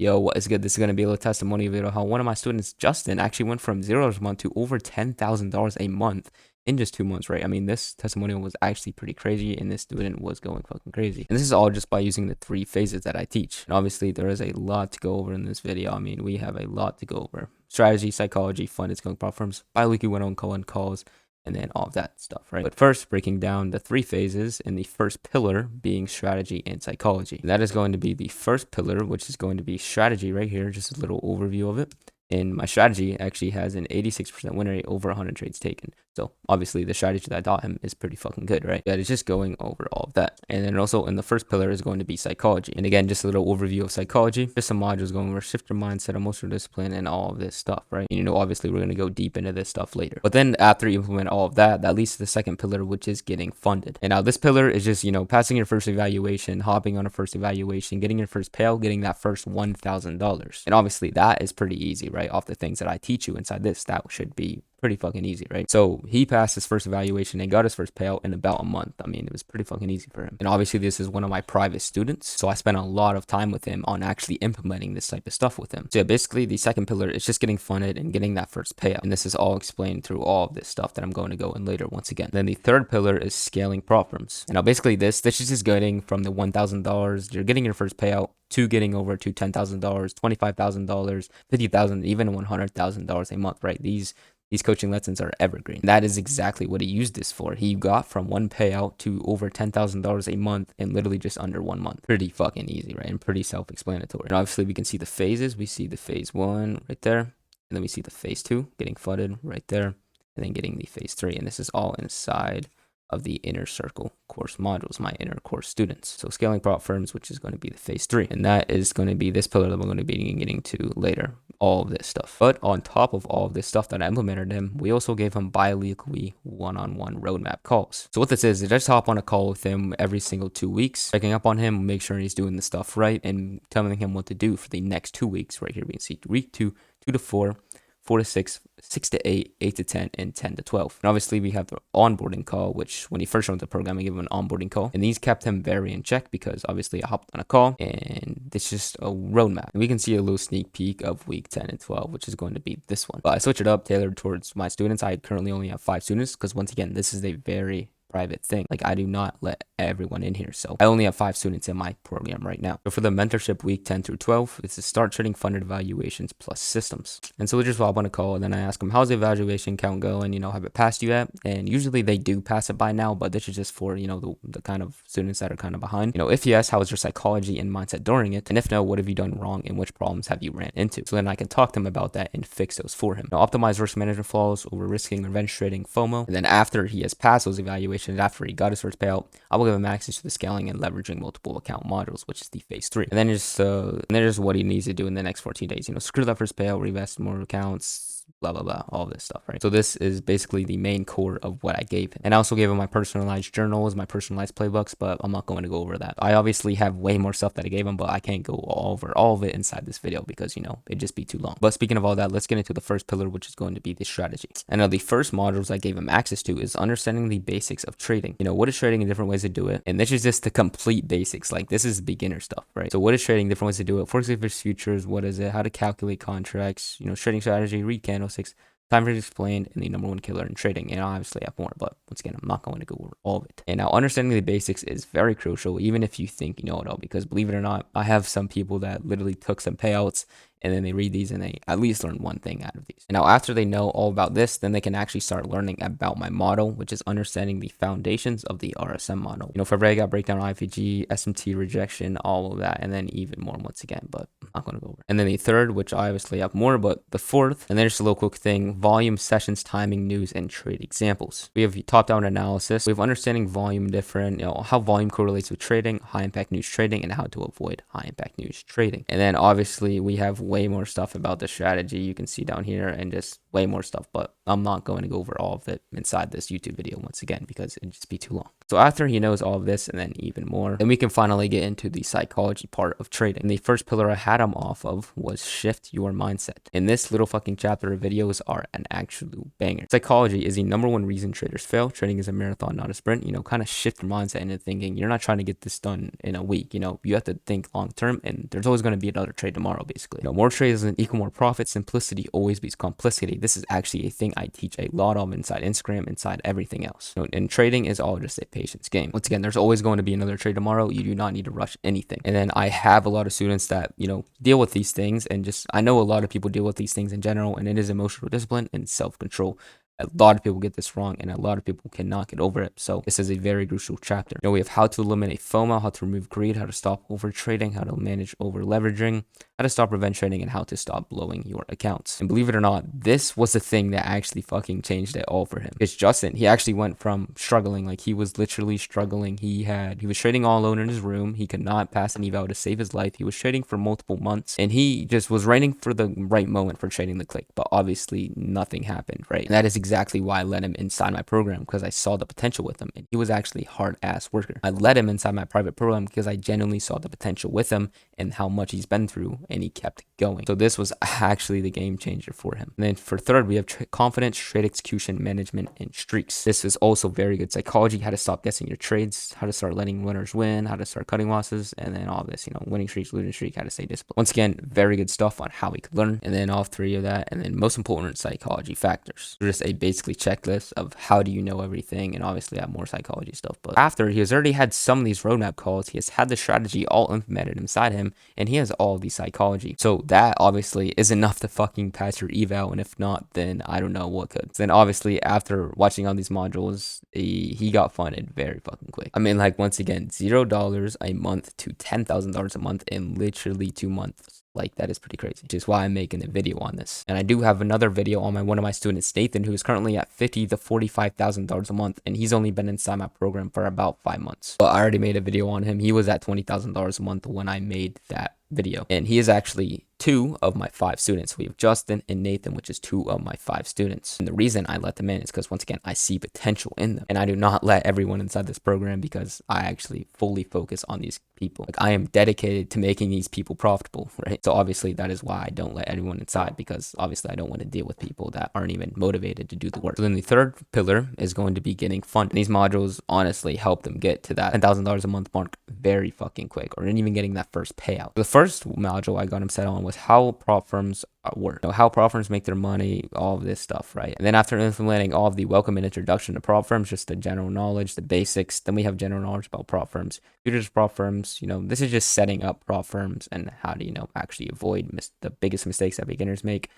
Yo, what is good? This is going to be a little testimony video how one of my students, Justin, actually went from $0 a month to over $10,000 a month in just 2 months, right? I mean, this testimonial was actually pretty crazy, and this student was going fucking crazy. And this is all just by using the 3 phases that I teach. And obviously, there is a lot to go over in this video. I mean, we have a lot to go over. Strategy, psychology, fun, scaling platforms, biweekly one-on-one call-in calls, and then all of that stuff, right? But first, breaking down the 3 phases, and the first pillar being strategy and psychology. And that is going to be the first pillar, which is going to be strategy right here, just a little overview of it. And my strategy actually has an 86% win rate over 100 trades taken. So obviously the strategy that I taught him is pretty fucking good, right? But it's just going over all of that. And then also in the first pillar is going to be psychology. And again, just a little overview of psychology, just some modules going over shift your mindset, emotional discipline, and all of this stuff, right? And, obviously we're going to go deep into this stuff later. But then after you implement all of that, that leads to the second pillar, which is getting funded. And now this pillar is just, passing your first evaluation, hopping on a first evaluation, getting your first payout, getting that first $1,000. And obviously that is pretty easy, right? Off the things that I teach you inside this, that should be pretty fucking easy, right? So he passed his first evaluation and got his first payout in about a month. I mean, it was pretty fucking easy for him. And obviously this is one of my private students, so I spent a lot of time with him on actually implementing this type of stuff with him. So yeah, basically the second pillar is just getting funded and getting that first payout. And this is all explained through all of this stuff that I'm going to go in later once again. Then the third pillar is scaling prop firms. And now basically this is just getting from the $1,000, you're getting your first payout, to getting over to $10,000, $25,000, $50,000, even $100,000 a month, right? These coaching lessons are evergreen. That is exactly what he used this for. He got from one payout to over $10,000 a month in literally just under 1 month. Pretty fucking easy, right? And pretty self-explanatory. And obviously we can see the phases. We see the phase 1 right there. And then we see the phase 2 getting flooded right there. And then getting the phase 3. And this is all inside of the inner circle course modules, my inner course students. So scaling prop firms, which is going to be the phase 3. And that is going to be this pillar that we're going to be getting to later, all of this stuff. But on top of all of this stuff that I implemented him, we also gave him bi-weekly one-on-one roadmap calls. So what this is just hop on a call with him every single 2 weeks, checking up on him, make sure he's doing the stuff right, and telling him what to do for the next 2 weeks. Right here we can see week 2, 2 to 4, 4 to 6, 6 to 8, 8 to 10, and 10 to 12. And obviously we have the onboarding call, which when he first joined the program, I gave him an onboarding call. And these kept him very in check because obviously I hopped on a call and it's just a roadmap. And we can see a little sneak peek of week 10 and 12, which is going to be this one. But I switched it up, tailored towards my students. I currently only have 5 students because once again, this is a very private thing. Like I do not let everyone in here. So I only have 5 students in my program right now. So for the mentorship week 10 through 12, it's to start trading funded evaluations plus systems. And so we just hop on a call and then I ask them, how's the evaluation count going? Have it passed you yet? And usually they do pass it by now, but this is just for, the kind of students that are kind of behind. If yes, how is your psychology and mindset during it? And if no, what have you done wrong and which problems have you ran into? So then I can talk to him about that and fix those for him. Optimize risk management flaws over risking revenge trading FOMO. And then after he has passed those evaluations, after he got his first payout, I will give him access to the scaling and leveraging multiple account modules, which is the phase 3. And then just what he needs to do in the next 14 days. Screw that first payout, reinvest more accounts, blah blah blah, all this stuff, right? So this is basically the main core of what I gave him. And I also gave him my personalized journals, my personalized playbooks, but I'm not going to go over that. I obviously have way more stuff that I gave him, but I can't go over all of it inside this video because it'd just be too long. But speaking of all that, let's get into the first pillar, which is going to be the strategy. And now the first modules I gave him access to is understanding the basics of trading. What is trading and different ways to do it. And this is just the complete basics. Like this is beginner stuff, right? So what is trading, different ways to do it, forex versus futures, what is it, how to calculate contracts, trading strategy, read candlesticks, time frames explained, and the number 1 killer in trading. And obviously I have more, but once again, I'm not going to go over all of it. And now understanding the basics is very crucial, even if you think you know it all, because believe it or not, I have some people that literally took some payouts and then they read these and they at least learn one thing out of these. And now after they know all about this, then they can actually start learning about my model, which is understanding the foundations of the RSM model. For every got breakdown, IFG, SMT rejection, all of that, and then even more once again, but I'm not going to go over it. And then the third, which I obviously have more, but the fourth, and then just a little quick thing, volume, sessions, timing, news, and trade examples. We have top-down analysis. We have understanding volume different, how volume correlates with trading, high impact news trading, and how to avoid high impact news trading. And then obviously we have way more stuff about the strategy you can see down here, and just way more stuff, but I'm not going to go over all of it inside this YouTube video once again because it'd just be too long. So after he knows all of this and then even more, then we can finally get into the psychology part of trading. And the first pillar I had him off of was shift your mindset. And this little fucking chapter of videos are an actual banger. Psychology is the #1 reason traders fail. Trading is a marathon, not a sprint. Kind of shift your mindset into thinking you're not trying to get this done in a week. You have to think long term, and there's always going to be another trade tomorrow, basically. More trades doesn't equal more profit. Simplicity always beats complicity. This is actually a thing I teach a lot of inside Instagram, inside everything else. And trading is all just a patience game. Once again, there's always going to be another trade tomorrow. You do not need to rush anything. And then I have a lot of students that, deal with these things, and I know a lot of people deal with these things in general, and it is emotional discipline and self-control. A lot of people get this wrong, and a lot of people cannot get over it. So this is a very crucial chapter. We have how to eliminate FOMO, how to remove greed, how to stop over trading, how to manage over leveraging, how to stop revenge trading, and how to stop blowing your accounts. And believe it or not, this was the thing that actually fucking changed it all for him. Because Justin, he actually went from struggling, like he was literally struggling. He was trading all alone in his room. He could not pass an eval to save his life. He was trading for multiple months, and he just was waiting for the right moment for trading the click. But obviously, nothing happened, right? And that is exactly why I let him inside my program, because I saw the potential with him, and he was actually hard-ass worker. I let him inside my private program because I genuinely saw the potential with him and how much he's been through, and he kept going. So this was actually the game changer for him. And then for third, we have confidence, trade execution, management, and streaks. This is also very good psychology, how to stop guessing your trades, how to start letting winners win, how to start cutting losses, and then all this, winning streaks, losing streak, how to stay disciplined. Once again, very good stuff on how we could learn. And then all three of that, and then most important, psychology factors. So just a basically checklist of how do you know everything, and obviously I have more psychology stuff. But after he has already had some of these roadmap calls, he has had the strategy all implemented inside him, and he has all the psychology. So that obviously is enough to fucking pass your eval, and if not, then I don't know what could. Then obviously after watching all these modules, he got funded very fucking quick. I mean, like, once again, $0 a month to $10,000 a month in literally 2 months. Like, that is pretty crazy, which is why I'm making a video on this. And I do have another video on one of my students, Nathan, who is currently at $50,000 to $45,000 a month, and he's only been inside my program for about 5 months. But I already made a video on him. He was at $20,000 a month when I made that video, and he is actually 2 of my 5 students. We have Justin and Nathan, which is 2 of my 5 students. And the reason I let them in is because, once again, I see potential in them, and I do not let everyone inside this program because I actually fully focus on these people. Like, I am dedicated to making these people profitable, right? So obviously that is why I don't let everyone inside, because obviously I don't want to deal with people that aren't even motivated to do the work. So then the third pillar is going to be getting funded. And these modules honestly help them get to that $10,000 a month mark very fucking quick, or even getting that first payout. The first module I got him set on was how prop firms work, how prop firms make their money, all of this stuff, right? And then after implementing all of the welcome and introduction to prop firms, just the general knowledge, the basics, then we have general knowledge about prop firms, futures prop firms. This is just setting up prop firms and how to, actually avoid the biggest mistakes that beginners make,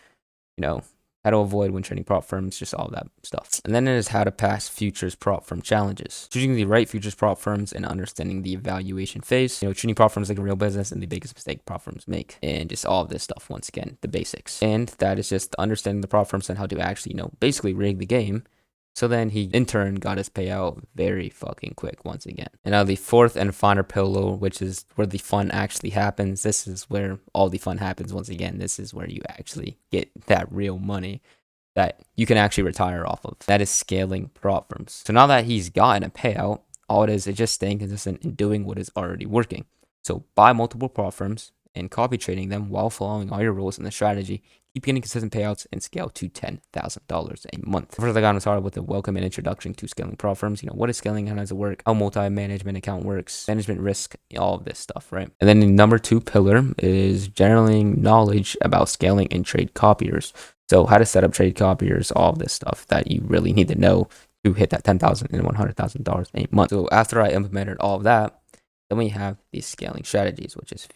how to avoid when trading prop firms, just all that stuff. And then it is how to pass futures prop firm challenges, choosing the right futures prop firms and understanding the evaluation phase, treating prop firms like a real business and the biggest mistake prop firms make, and just all of this stuff. Once again, the basics. And that is just understanding the prop firms and how to actually, basically rig the game. So then he, in turn, got his payout very fucking quick once again. And now the fourth and final pillar, which is where the fun actually happens. This is where all the fun happens once again. This is where you actually get that real money that you can actually retire off of. That is scaling prop firms. So now that he's gotten a payout, all it is just staying consistent and doing what is already working. So buy multiple prop firms and copy trading them while following all your rules and the strategy. Keep getting consistent payouts and scale to $10,000 a month. First, I got started with the welcome and introduction to scaling prop firms. What is scaling? How does it work? How multi-management account works? Management risk, all of this stuff, right? And then the number 2 pillar is generating knowledge about scaling and trade copiers. So how to set up trade copiers, all of this stuff that you really need to know to hit that $10,000 and $100,000 a month. So after I implemented all of that, then we have these scaling strategies, which is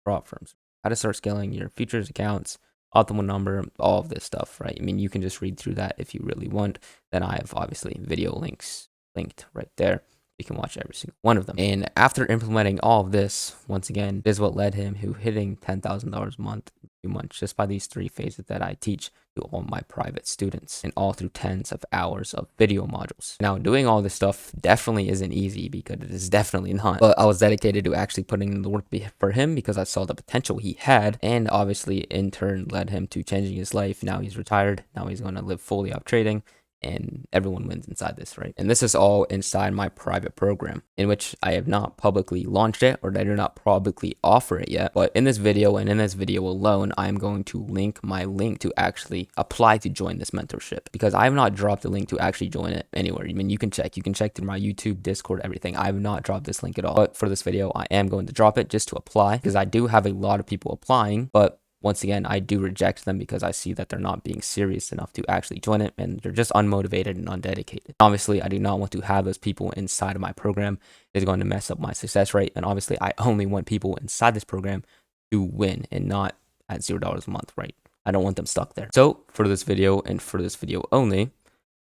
prop firms. How to start scaling your futures accounts, optimal number, all of this stuff, right? I mean, you can just read through that if you really want. Then I have obviously video links linked right there. You can watch every single one of them. And after implementing all of this, once again, this is what led him to hitting $10,000 a month 2 months just by these 3 phases that I teach to all my private students, and all through tens of hours of video modules. Now, doing all this stuff definitely isn't easy, because it is definitely not, but I was dedicated to actually putting in the work for him because I saw the potential he had, and obviously in turn led him to changing his life. Now he's retired. Now he's going to live fully off trading, and everyone wins inside this, right? And this is all inside my private program, in which I have not publicly launched it, or I do not publicly offer it yet. But in this video, and in this video alone, I am going to link my link to actually apply to join this mentorship, because I have not dropped the link to actually join it anywhere. I mean, you can check through my YouTube, Discord, everything. I have not dropped this link at all. But for this video, I am going to drop it just to apply, because I do have a lot of people applying, but once again, I do reject them because I see that they're not being serious enough to actually join it, and they're just unmotivated and undedicated. Obviously, I do not want to have those people inside of my program. It's going to mess up my success rate, and obviously, I only want people inside this program to win and not at $0 a month, right? I don't want them stuck there. So for this video, and for this video only,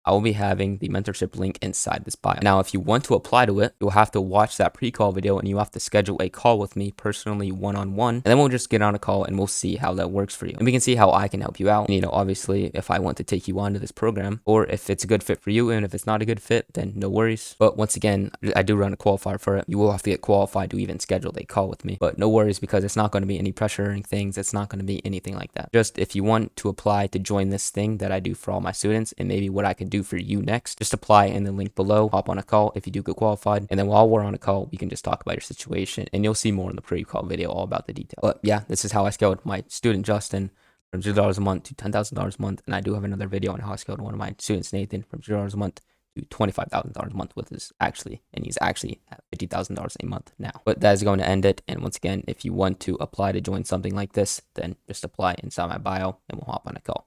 I will be having the mentorship link inside this bio. Now, if you want to apply to it, you'll have to watch that pre-call video, and you have to schedule a call with me personally, one-on-one, and then we'll just get on a call and we'll see how that works for you. And we can see how I can help you out. And, obviously, if I want to take you onto this program, or if it's a good fit for you, and if it's not a good fit, then no worries. But once again, I do run a qualifier for it. You will have to get qualified to even schedule a call with me. But no worries, because it's not going to be any pressuring things. It's not going to be anything like that. Just if you want to apply to join this thing that I do for all my students, and maybe what I can do for you next, just apply in the link below, hop on a call if you do get qualified, and then while we're on a call, we can just talk about your situation, and you'll see more in the pre-call video all about the details. But yeah, this is how I scaled my student Justin from $0 a month to $10,000 a month, and I do have another video on how I scaled one of my students, Nathan, from $0 a month to $25,000 a month with his he's actually at $50,000 a month now. But that is going to end it. And once again, if you want to apply to join something like this, then just apply inside my bio and we'll hop on a call.